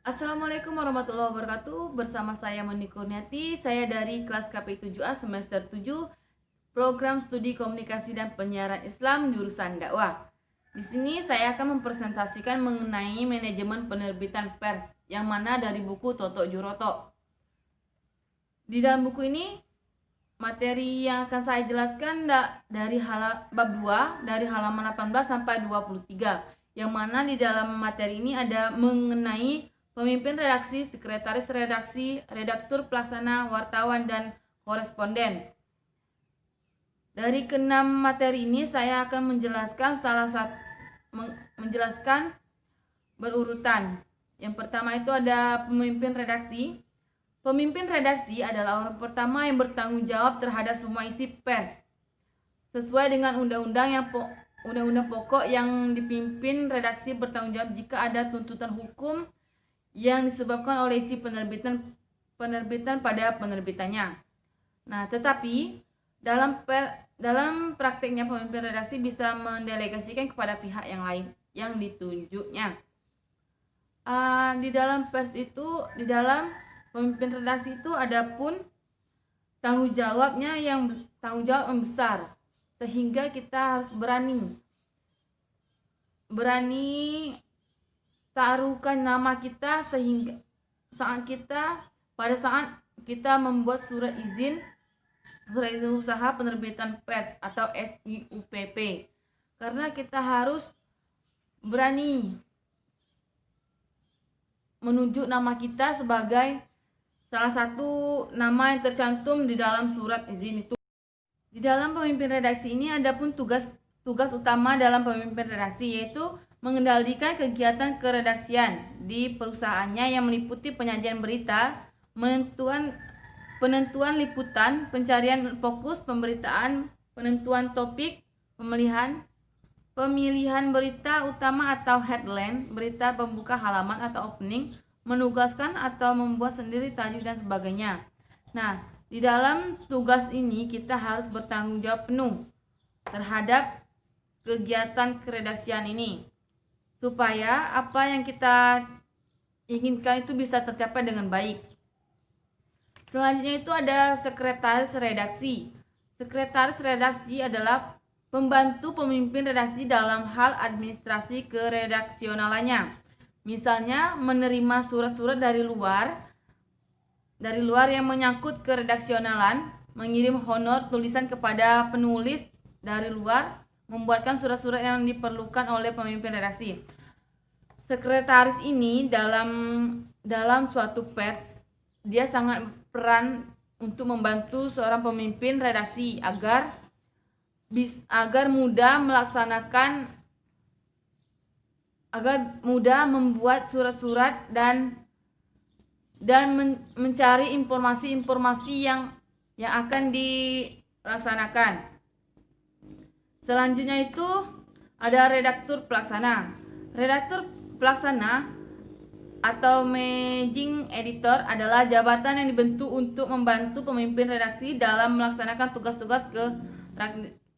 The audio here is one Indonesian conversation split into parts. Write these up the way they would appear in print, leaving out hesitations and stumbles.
Assalamualaikum warahmatullahi wabarakatuh. Bersama saya Moni Kurniati. Saya dari kelas KPI 7A semester 7, Program Studi Komunikasi dan Penyiaran Islam jurusan dakwah. Di sini saya akan mempresentasikan mengenai manajemen penerbitan pers yang mana dari buku Toto Juroto. Di dalam buku ini materi yang akan saya jelaskan dari bab 2 dari halaman 18 sampai 23, yang mana di dalam materi ini ada mengenai pemimpin redaksi, sekretaris redaksi, redaktur pelaksana, wartawan, dan koresponden. Dari keenam materi ini saya akan menjelaskan berurutan. Yang pertama itu ada pemimpin redaksi. Pemimpin redaksi adalah orang pertama yang bertanggung jawab terhadap semua isi pers. Sesuai dengan undang-undang pokok yang dipimpin redaksi bertanggung jawab jika ada tuntutan hukum yang disebabkan oleh isi penerbitan pada penerbitannya. Nah, tetapi dalam praktiknya pemimpin redaksi bisa mendelegasikan kepada pihak yang lain yang ditunjuknya. Di dalam pemimpin redaksi itu ada pun tanggung jawab yang besar, sehingga kita harus berani taruhkan nama kita sehingga pada saat kita membuat surat izin usaha penerbitan pers atau SIUPP, karena kita harus berani menunjuk nama kita sebagai salah satu nama yang tercantum di dalam surat izin itu. Di dalam pemimpin redaksi ini ada pun tugas utama dalam pemimpin redaksi, yaitu mengendalikan kegiatan keredaksian di perusahaannya yang meliputi penyajian berita, penentuan liputan, pencarian fokus pemberitaan, penentuan topik, pemilihan berita utama atau headline, berita pembuka halaman atau opening, menugaskan atau membuat sendiri tajuk dan sebagainya. Nah, di dalam tugas ini kita harus bertanggung jawab penuh terhadap kegiatan keredaksian ini, supaya apa yang kita inginkan itu bisa tercapai dengan baik. Selanjutnya itu ada sekretaris redaksi. Sekretaris redaksi adalah pembantu pemimpin redaksi dalam hal administrasi keredaksionalannya. Misalnya menerima surat-surat dari luar yang menyangkut keredaksionalan, mengirim honor tulisan kepada penulis dari luar, membuatkan surat-surat yang diperlukan oleh pemimpin redaksi. Sekretaris ini dalam suatu pers, dia sangat peran untuk membantu seorang pemimpin redaksi agar mudah membuat surat-surat dan mencari informasi-informasi yang akan dilaksanakan. Selanjutnya itu ada redaktur pelaksana. Redaktur pelaksana atau managing editor adalah jabatan yang dibentuk untuk membantu pemimpin redaksi dalam melaksanakan tugas-tugas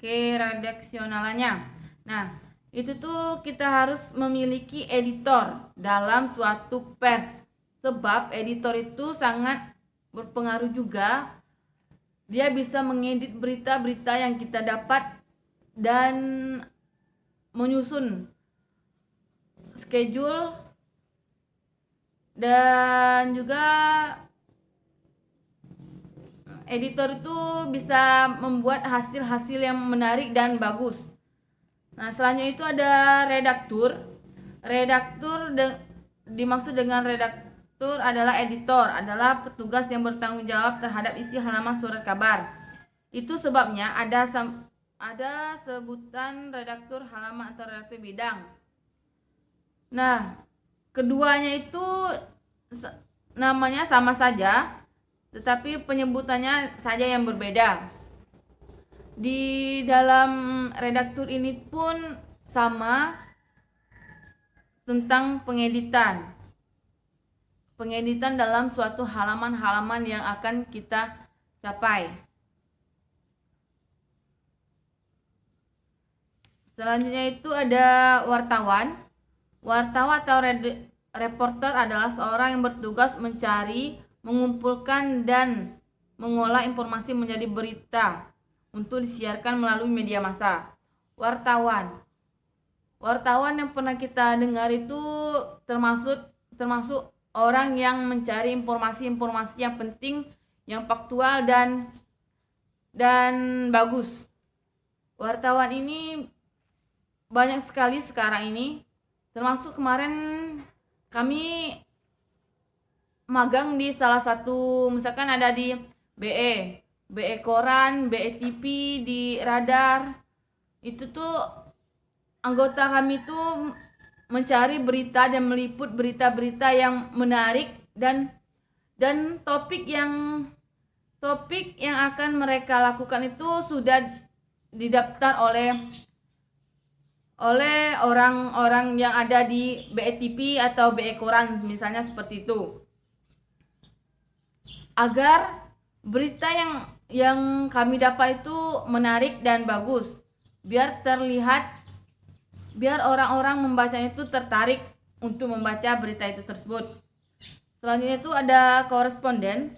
keredaksionalannya. Nah, itu tuh kita harus memiliki editor dalam suatu pers, sebab editor itu sangat berpengaruh juga. Dia bisa mengedit berita-berita yang kita dapat dan menyusun schedule, dan juga editor itu bisa membuat hasil-hasil yang menarik dan bagus. Nah, selanjutnya itu ada redaktur. Dimaksud dengan redaktur adalah editor, adalah petugas yang bertanggung jawab terhadap isi halaman surat kabar. Itu sebabnya ada sebutan redaktur halaman atau redaktur bidang. Nah, keduanya itu namanya sama saja, tetapi penyebutannya saja yang berbeda. Di dalam redaktur ini pun sama tentang pengeditan dalam suatu halaman-halaman yang akan kita capai. Selanjutnya itu ada wartawan atau reporter adalah seorang yang bertugas mencari, mengumpulkan, dan mengolah informasi menjadi berita untuk disiarkan melalui media massa. Wartawan. Wartawan yang pernah kita dengar itu termasuk orang yang mencari informasi-informasi yang penting, yang faktual dan bagus. Wartawan ini banyak sekali sekarang ini, termasuk kemarin kami magang di salah satu, misalkan ada di BE Koran, BE TV, di Radar. Itu tuh anggota kami tuh mencari berita dan meliput berita-berita yang menarik dan topik yang akan mereka lakukan itu sudah didaftar oleh orang-orang yang ada di BE TV atau BE Koran, misalnya seperti itu. Agar berita yang kami dapat itu menarik dan bagus, biar orang-orang membacanya itu tertarik untuk membaca berita itu tersebut. Selanjutnya itu ada koresponden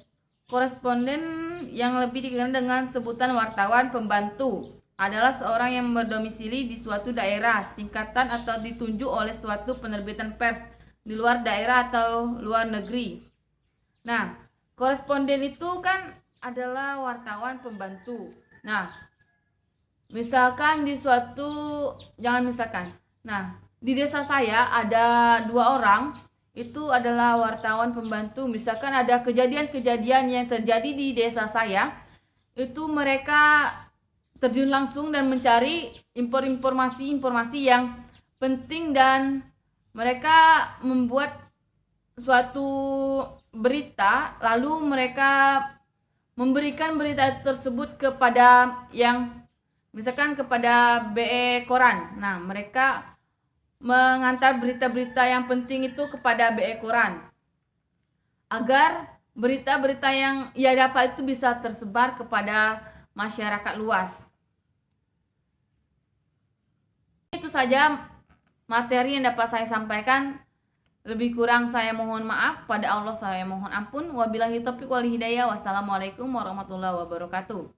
yang lebih dikenal dengan sebutan wartawan pembantu, adalah seorang yang berdomisili di suatu daerah, tingkatan atau ditunjuk oleh suatu penerbitan pers di luar daerah atau luar negeri. Nah, koresponden itu kan adalah wartawan pembantu. Nah, misalkan di desa saya ada 2 orang, itu adalah wartawan pembantu. Misalkan ada kejadian-kejadian yang terjadi di desa saya, itu mereka terjun langsung dan mencari informasi yang penting, dan mereka membuat suatu berita, lalu mereka memberikan berita tersebut kepada misalkan kepada BE Koran. Nah, mereka mengantar berita-berita yang penting itu kepada BE Koran, agar berita-berita yang ia dapat itu bisa tersebar kepada masyarakat luas. Itu saja materi yang dapat saya sampaikan. Lebih kurang saya mohon maaf, pada Allah saya mohon ampun. Wabillahi taufiq wal hidayah. Wassalamualaikum warahmatullahi wabarakatuh.